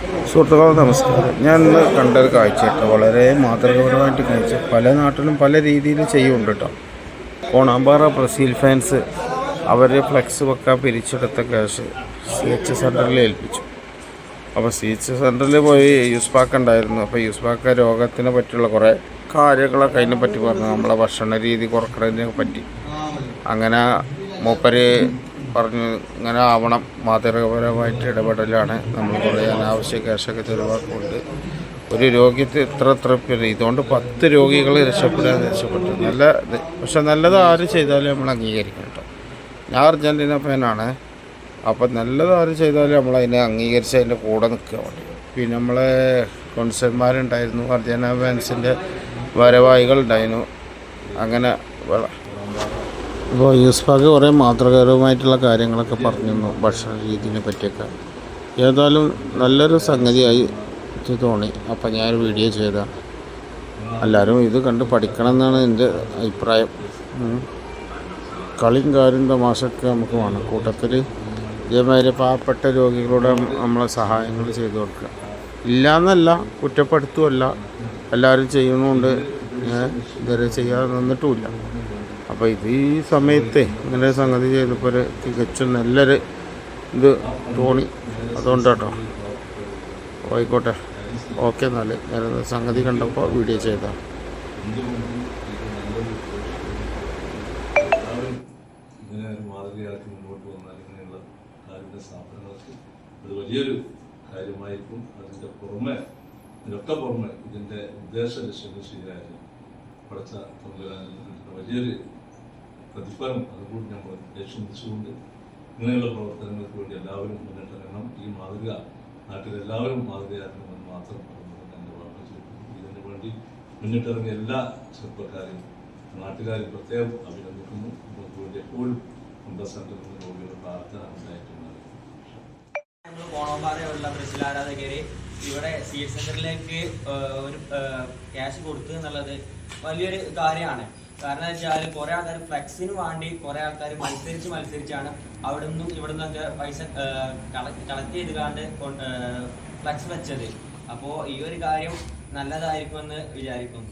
സുഹൃത്തുക്കളെ നമസ്കാരം. ഞാൻ ഇന്ന് കണ്ടൊരു കാഴ്ചയായിട്ട് വളരെ മാതൃകാപരമായിട്ട് കാഴ്ച പല നാട്ടിലും പല രീതിയിൽ ചെയ്യുന്നുണ്ട് കേട്ടോ. കോണാമ്പാറ ബ്രസീൽ ഫാൻസ് അവർ ഫ്ലെക്സ് വെക്കാൻ പിരിച്ചെടുത്ത ക്യാഷ് CH സെൻറ്ററിൽ ഏൽപ്പിച്ചു. അപ്പോൾ CH സെൻറ്ററിൽ പോയി യൂസ്പാക്ക് ഉണ്ടായിരുന്നു. അപ്പോൾ യൂസ്പാക്ക് രോഗത്തിനെ പറ്റിയുള്ള കുറേ കാര്യങ്ങളൊക്കെ അതിനെ പറ്റി പറഞ്ഞു. നമ്മളെ ഭക്ഷണ രീതി കുറക്കുന്നതിനെ പറ്റി അങ്ങനെ മൂപ്പര് പറഞ്ഞു ഇങ്ങനെ ആവണം, മാതൃകാപരമായിട്ട് ഇടപെടലാണ്. നമ്മൾ കുറേ അനാവശ്യ ക്യാഷൊക്കെ ചെലവാക്കുന്നുണ്ട്. ഒരു രോഗിക്ക് ഇത്ര പേര് ഇതുകൊണ്ട് 10 രോഗികൾ രക്ഷപ്പെട്ടു. നല്ല പക്ഷെ നല്ലത് ആര് ചെയ്താലും നമ്മൾ അംഗീകരിക്കണം കേട്ടോ. ഞാൻ അർജൻറ്റീന ഫാനാണ്. അപ്പം നല്ലത് ആര് ചെയ്താലും നമ്മളതിനെ അംഗീകരിച്ച് അതിൻ്റെ കൂടെ നിൽക്കുക വേണ്ടി. പിന്നെ നമ്മളെ കൊൺസന്മാരുണ്ടായിരുന്നു, അർജൻറ്റീന ഫാൻസിൻ്റെ ഭാരവാഹികളുണ്ടായിരുന്നു. അങ്ങനെ ഇപ്പോൾ യൂസ്ഫാക്ക് കുറേ മാതൃകാപരമായിട്ടുള്ള കാര്യങ്ങളൊക്കെ പറഞ്ഞിരുന്നു, ഭക്ഷണ രീതിയെ പറ്റിയൊക്കെ. ഏതായാലും നല്ലൊരു സംഗതിയായി തോന്നി. അപ്പം ഞാനൊരു വീഡിയോ ചെയ്തതാണ്. എല്ലാവരും ഇത് കണ്ട് പഠിക്കണം എന്നാണ് എൻ്റെ അഭിപ്രായം. കളിയും കാര്യം തമാശയൊക്കെ നമുക്ക് വേണം. കൂട്ടത്തിൽ ഇതേമാതിരി പാവപ്പെട്ട രോഗികളുടെ നമ്മളെ സഹായങ്ങൾ ചെയ്തു കൊടുക്കുക. ഇല്ലയെന്നല്ല, കുറ്റപ്പെടുത്തുമല്ല, എല്ലാവരും ചെയ്യുന്നുണ്ട്. ഇതുവരെ ചെയ്യാതെ നിന്നിട്ടുമില്ല. അപ്പോൾ ഇത് ഈ സമയത്ത് ഇങ്ങനെ സംഗതി ചെയ്തപ്പോൾ ഒരു തികച്ചും നല്ലൊരു ഇത് തോന്നി. അതുകൊണ്ട് കേട്ടോ. ആയിക്കോട്ടെ, ഓക്കെ. എന്നാൽ ഞാൻ സംഗതി കണ്ടപ്പോൾ വീഡിയോ ചെയ്തതാണ്. ഇങ്ങനെ ഒരു മാതൃകയാക്കി മുന്നോട്ട് വന്നാൽ ഇങ്ങനെയുള്ള കാരുണ്യ സ്ഥാപനങ്ങൾക്ക് അത് വലിയൊരു കാര്യമായിരിക്കും. ഇതിനൊക്കെ പുറമെ ഇതിൻ്റെ ഉദ്ദേശ ലക്ഷ്യങ്ങൾ ശരിയായാലും പഠിച്ച തൊഴിലാളികൾക്ക് വലിയൊരു പ്രതിഫലം അതുകൂടി നമ്മൾ ലക്ഷ്യം വെച്ചുകൊണ്ട് ഇങ്ങനെയുള്ള പ്രവർത്തനങ്ങൾക്ക് വേണ്ടി എല്ലാവരും മുന്നിട്ടിറങ്ങണം. ഈ മാതൃക നാട്ടിലെല്ലാവരും മാതൃകയാക്കണമെന്ന് മാത്രം എൻ്റെ വാർത്ത ചെയ്തു. ഇതിനു വേണ്ടി മുന്നിട്ടിറങ്ങിയ എല്ലാ ചെറുപ്പക്കാരെയും നാട്ടുകാരും പ്രത്യേകം അഭിനന്ദിക്കുന്നു. നമുക്ക് വേണ്ടി എപ്പോഴും സെൻറ്ററിൽ രോഗികളുടെ പ്രാർത്ഥന ഉണ്ടായിട്ടുണ്ട്. കോണാമ്പാറയുള്ള ബ്രസീൽ ആരാധകര് ഇവിടെ CH സെന്ററിലേക്ക് ഒരു ക്യാഷ് കൊടുത്തു എന്നുള്ളത് വലിയൊരു കാര്യമാണ്. കാരണം എന്താ വെച്ചാൽ കുറെ ആൾക്കാർ ഫ്ലെക്സിന് വേണ്ടി കുറെ ആൾക്കാർ മത്സരിച്ചാണ് അവിടെ നിന്നും ഇവിടെ നിന്നൊക്കെ പൈസ കളക്ട് ചെയ്ത് കാണ്ട് ഫ്ലെക്സ് വെച്ചത്. അപ്പോൾ ഈ ഒരു കാര്യം നല്ലതായിരിക്കുമെന്ന് വിചാരിക്കുന്നു.